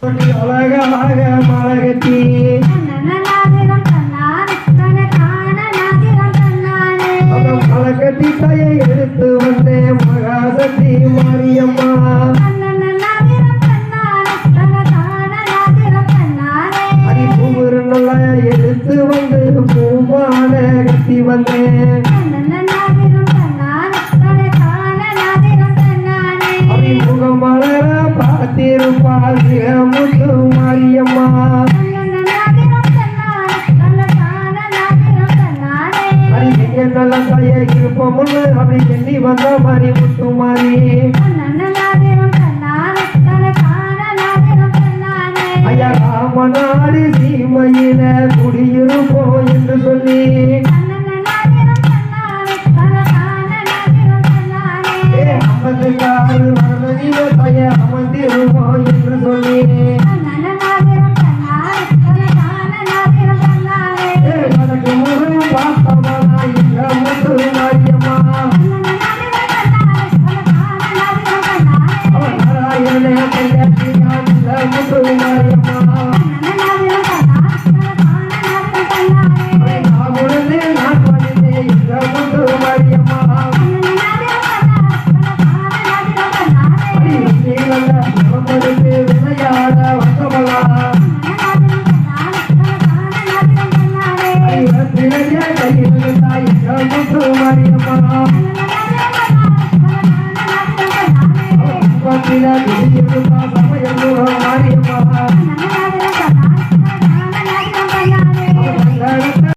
அழகாக மழகத்தி மழகத்தி கையை எடுத்து வந்தேன் மகாசக்தி மாரியம்மா அடிப்பூர் நல்லா எடுத்து வந்து பூமான கட்டி வந்தேன் முகமலர பார்த்திருப்பாள் முத்து மாரியம்மா நல்ல தாய இருப்போம்னு அப்படி எண்ணி வந்த மாதிரி முத்து மாறி ஐயா ராமநாடு சீமையில குடியிருப்போம் என்று சொல்லி அமர்ந்துக்காரு மனதில தாய அமர்ந்திருப்போம் என்று சொல்லி